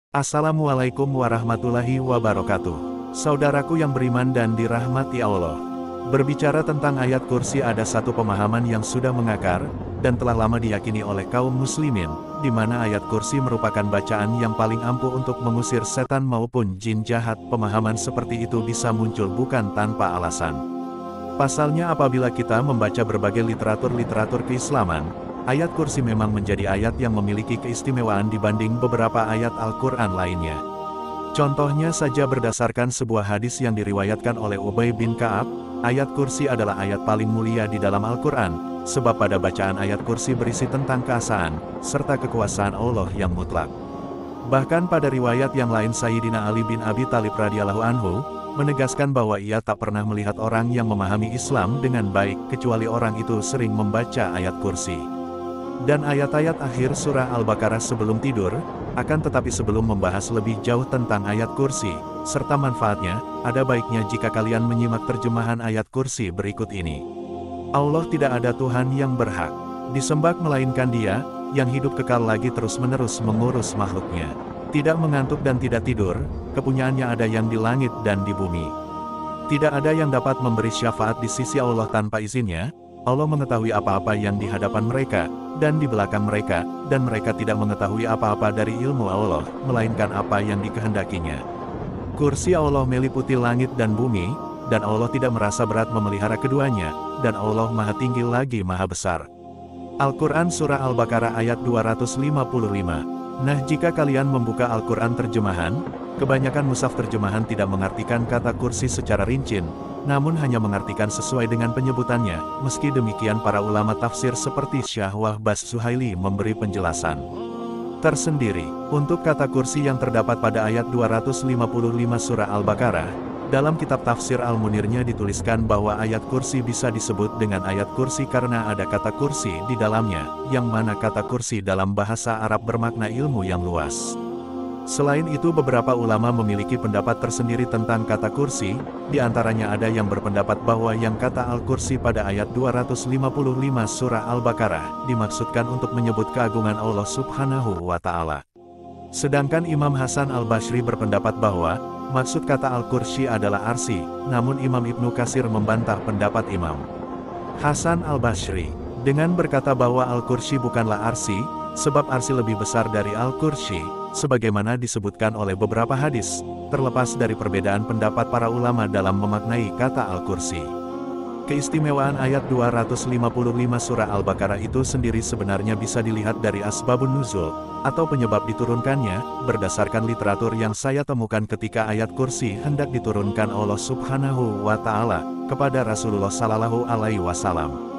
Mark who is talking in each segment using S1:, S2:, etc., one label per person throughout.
S1: Assalamualaikum warahmatullahi wabarakatuh. Saudaraku yang beriman dan dirahmati Allah. Berbicara tentang ayat kursi, ada satu pemahaman yang sudah mengakar, dan telah lama diyakini oleh kaum muslimin, di mana ayat kursi merupakan bacaan yang paling ampuh untuk mengusir setan maupun jin jahat. Pemahaman seperti itu bisa muncul bukan tanpa alasan. Pasalnya apabila kita membaca berbagai literatur keislaman, ayat kursi memang menjadi ayat yang memiliki keistimewaan dibanding beberapa ayat Al-Quran lainnya. Contohnya saja berdasarkan sebuah hadis yang diriwayatkan oleh Ubay bin Ka'ab, ayat kursi adalah ayat paling mulia di dalam Al-Quran, sebab pada bacaan ayat kursi berisi tentang keesaan, serta kekuasaan Allah yang mutlak. Bahkan pada riwayat yang lain Sayyidina Ali bin Abi Thalib radhiyallahu anhu, menegaskan bahwa ia tak pernah melihat orang yang memahami Islam dengan baik, kecuali orang itu sering membaca ayat kursi. Dan ayat-ayat akhir surah Al-Baqarah sebelum tidur, akan tetapi sebelum membahas lebih jauh tentang ayat kursi, serta manfaatnya, ada baiknya jika kalian menyimak terjemahan ayat kursi berikut ini. Allah tidak ada Tuhan yang berhak disembah melainkan Dia, yang hidup kekal lagi terus-menerus mengurus makhluknya. Tidak mengantuk dan tidak tidur, kepunyaannya ada yang di langit dan di bumi. Tidak ada yang dapat memberi syafaat di sisi Allah tanpa izinnya. Allah mengetahui apa-apa yang di hadapan mereka, dan di belakang mereka, dan mereka tidak mengetahui apa-apa dari ilmu Allah, melainkan apa yang dikehendakinya. Kursi Allah meliputi langit dan bumi, dan Allah tidak merasa berat memelihara keduanya, dan Allah Maha Tinggi lagi Maha Besar. Al-Quran Surah Al-Baqarah ayat 255. Nah, jika kalian membuka Al-Quran terjemahan, kebanyakan mushaf terjemahan tidak mengartikan kata kursi secara rinci, namun hanya mengartikan sesuai dengan penyebutannya. Meski demikian, para ulama tafsir seperti Syah Wahbas Suhaili memberi penjelasan tersendiri untuk kata kursi yang terdapat pada ayat 255 surah Al-Baqarah. Dalam kitab tafsir Al-Munirnya dituliskan bahwa ayat kursi bisa disebut dengan ayat kursi karena ada kata kursi di dalamnya, yang mana kata kursi dalam bahasa Arab bermakna ilmu yang luas. Selain itu, beberapa ulama memiliki pendapat tersendiri tentang kata kursi, di antaranya ada yang berpendapat bahwa yang kata Al-Kursi pada ayat 255 surah Al-Baqarah, dimaksudkan untuk menyebut keagungan Allah Subhanahu wa Ta'ala. Sedangkan Imam Hasan Al-Basri berpendapat bahwa, maksud kata Al-Kursi adalah arsi, namun Imam Ibnu Katsir membantah pendapat Imam Hasan Al-Basri, dengan berkata bahwa Al-Kursi bukanlah arsi, sebab arsi lebih besar dari Al-Kursi, sebagaimana disebutkan oleh beberapa hadis, terlepas dari perbedaan pendapat para ulama dalam memaknai kata Al-Kursi. Keistimewaan ayat 255 surah Al-Baqarah itu sendiri sebenarnya bisa dilihat dari asbabun nuzul, atau penyebab diturunkannya, berdasarkan literatur yang saya temukan ketika ayat kursi hendak diturunkan Allah Subhanahu wa Ta'ala kepada Rasulullah Sallallahu Alaihi Wasallam.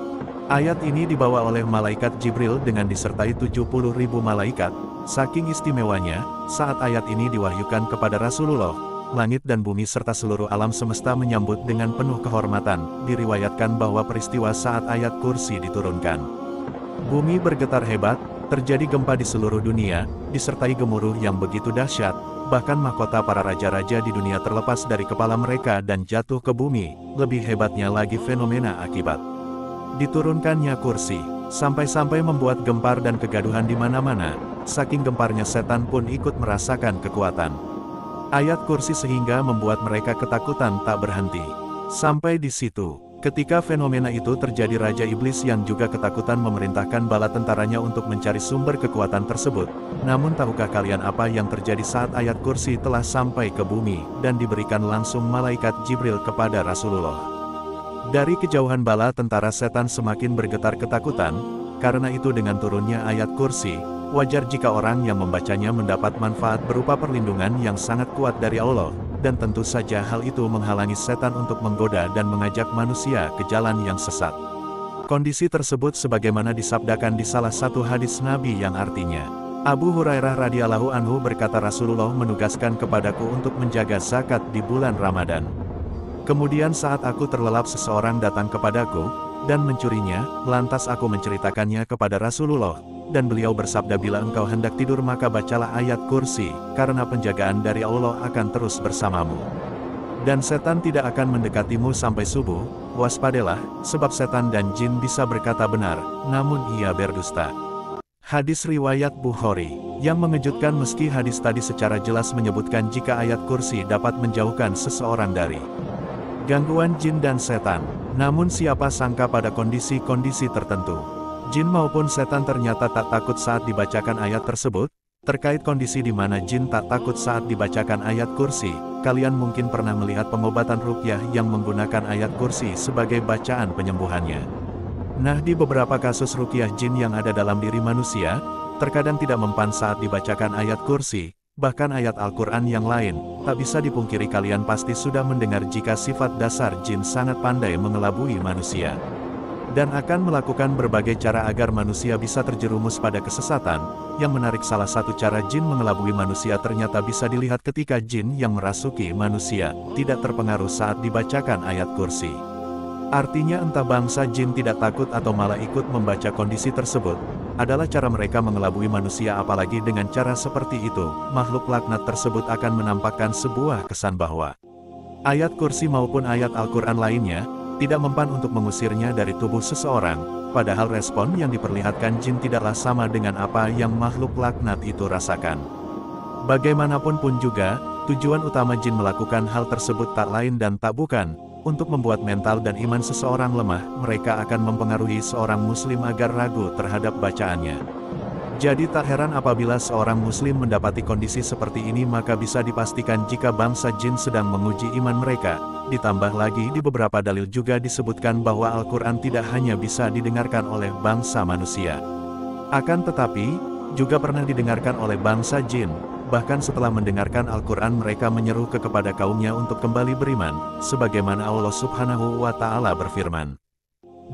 S1: Ayat ini dibawa oleh malaikat Jibril dengan disertai 70.000 malaikat. Saking istimewanya, saat ayat ini diwahyukan kepada Rasulullah, langit dan bumi serta seluruh alam semesta menyambut dengan penuh kehormatan. Diriwayatkan bahwa peristiwa saat ayat kursi diturunkan, bumi bergetar hebat, terjadi gempa di seluruh dunia, disertai gemuruh yang begitu dahsyat, bahkan mahkota para raja-raja di dunia terlepas dari kepala mereka dan jatuh ke bumi. Lebih hebatnya lagi fenomena akibat diturunkannya kursi, sampai-sampai membuat gempar dan kegaduhan di mana-mana. Saking gemparnya, setan pun ikut merasakan kekuatan ayat kursi sehingga membuat mereka ketakutan tak berhenti. Sampai di situ, ketika fenomena itu terjadi, Raja Iblis yang juga ketakutan memerintahkan bala tentaranya untuk mencari sumber kekuatan tersebut. Namun tahukah kalian apa yang terjadi saat ayat kursi telah sampai ke bumi, dan diberikan langsung malaikat Jibril kepada Rasulullah? Dari kejauhan bala tentara setan semakin bergetar ketakutan. Karena itu dengan turunnya ayat kursi, wajar jika orang yang membacanya mendapat manfaat berupa perlindungan yang sangat kuat dari Allah, dan tentu saja hal itu menghalangi setan untuk menggoda dan mengajak manusia ke jalan yang sesat. Kondisi tersebut sebagaimana disabdakan di salah satu hadis Nabi yang artinya, Abu Hurairah radhiyallahu anhu berkata, Rasulullah menugaskan kepadaku untuk menjaga zakat di bulan Ramadan. Kemudian saat aku terlelap, seseorang datang kepadaku dan mencurinya, lantas aku menceritakannya kepada Rasulullah, dan beliau bersabda, bila engkau hendak tidur maka bacalah ayat kursi, karena penjagaan dari Allah akan terus bersamamu. Dan setan tidak akan mendekatimu sampai subuh. Waspadalah, sebab setan dan jin bisa berkata benar, namun ia berdusta. Hadis riwayat Bukhari. Yang mengejutkan meski hadis tadi secara jelas menyebutkan jika ayat kursi dapat menjauhkan seseorang dari gangguan jin dan setan. Namun siapa sangka pada kondisi-kondisi tertentu, jin maupun setan ternyata tak takut saat dibacakan ayat tersebut. Terkait kondisi di mana jin tak takut saat dibacakan ayat kursi, kalian mungkin pernah melihat pengobatan ruqyah yang menggunakan ayat kursi sebagai bacaan penyembuhannya. Nah, di beberapa kasus ruqyah jin yang ada dalam diri manusia, terkadang tidak mempan saat dibacakan ayat kursi, bahkan ayat Al-Quran yang lain. Tak bisa dipungkiri kalian pasti sudah mendengar jika sifat dasar jin sangat pandai mengelabui manusia, dan akan melakukan berbagai cara agar manusia bisa terjerumus pada kesesatan. Yang menarik, salah satu cara jin mengelabui manusia ternyata bisa dilihat ketika jin yang merasuki manusia tidak terpengaruh saat dibacakan ayat kursi. Artinya entah bangsa jin tidak takut atau malah ikut membaca kondisi tersebut, adalah cara mereka mengelabui manusia. Apalagi dengan cara seperti itu, makhluk laknat tersebut akan menampakkan sebuah kesan bahwa ayat kursi maupun ayat Al-Quran lainnya tidak mempan untuk mengusirnya dari tubuh seseorang. Padahal respon yang diperlihatkan jin tidaklah sama dengan apa yang makhluk laknat itu rasakan. Bagaimanapun pun juga, tujuan utama jin melakukan hal tersebut tak lain dan tak bukan untuk membuat mental dan iman seseorang lemah. Mereka akan mempengaruhi seorang muslim agar ragu terhadap bacaannya. Jadi tak heran apabila seorang muslim mendapati kondisi seperti ini, maka bisa dipastikan jika bangsa jin sedang menguji iman mereka. Ditambah lagi di beberapa dalil juga disebutkan bahwa Al-Quran tidak hanya bisa didengarkan oleh bangsa manusia, akan tetapi juga pernah didengarkan oleh bangsa jin. Bahkan setelah mendengarkan Al-Quran mereka menyeru kepada kaumnya untuk kembali beriman, sebagaimana Allah Subhanahu wa Ta'ala berfirman,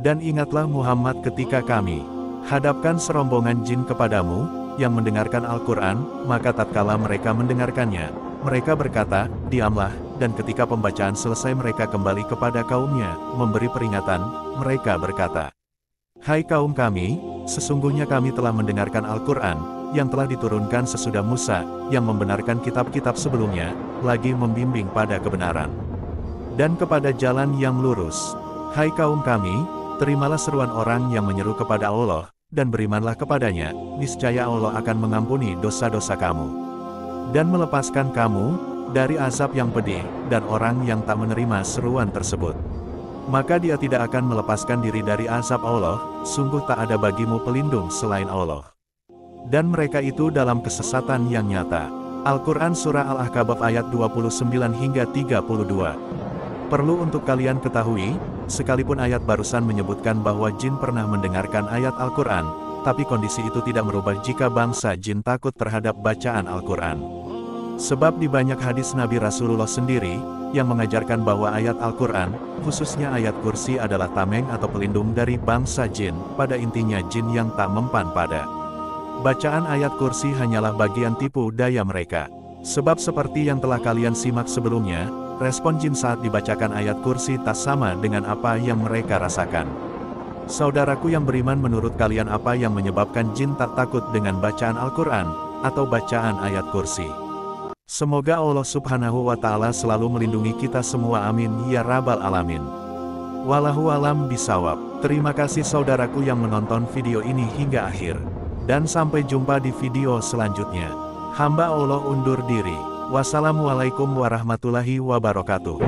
S1: "Dan ingatlah Muhammad ketika kami hadapkan serombongan jin kepadamu yang mendengarkan Al-Quran, maka tatkala mereka mendengarkannya, mereka berkata, diamlah, dan ketika pembacaan selesai mereka kembali kepada kaumnya, memberi peringatan. Mereka berkata, hai kaum kami, sesungguhnya kami telah mendengarkan Al-Quran, yang telah diturunkan sesudah Musa, yang membenarkan kitab-kitab sebelumnya, lagi membimbing pada kebenaran dan kepada jalan yang lurus. Hai kaum kami, terimalah seruan orang yang menyeru kepada Allah, dan berimanlah kepadanya, niscaya Allah akan mengampuni dosa-dosa kamu dan melepaskan kamu dari azab yang pedih. Dan orang yang tak menerima seruan tersebut, maka dia tidak akan melepaskan diri dari azab Allah. Sungguh tak ada bagimu pelindung selain Allah, dan mereka itu dalam kesesatan yang nyata. Al-Quran Surah Al-Ahqaf ayat 29 hingga 32. Perlu untuk kalian ketahui, sekalipun ayat barusan menyebutkan bahwa jin pernah mendengarkan ayat Al-Quran, tapi kondisi itu tidak merubah jika bangsa jin takut terhadap bacaan Al-Quran. Sebab di banyak hadis Nabi Rasulullah sendiri, yang mengajarkan bahwa ayat Al-Quran, khususnya ayat kursi adalah tameng atau pelindung dari bangsa jin. Pada intinya jin yang tak mempan pada bacaan ayat kursi hanyalah bagian tipu daya mereka. Sebab seperti yang telah kalian simak sebelumnya, respon jin saat dibacakan ayat kursi tak sama dengan apa yang mereka rasakan. Saudaraku yang beriman, menurut kalian apa yang menyebabkan jin tak takut dengan bacaan Al-Quran, atau bacaan ayat kursi? Semoga Allah Subhanahu wa Ta'ala selalu melindungi kita semua, amin ya rabbal alamin. Wallahu alam bisawab. Terima kasih saudaraku yang menonton video ini hingga akhir, dan sampai jumpa di video selanjutnya. Hamba Allah undur diri. Wassalamualaikum warahmatullahi wabarakatuh.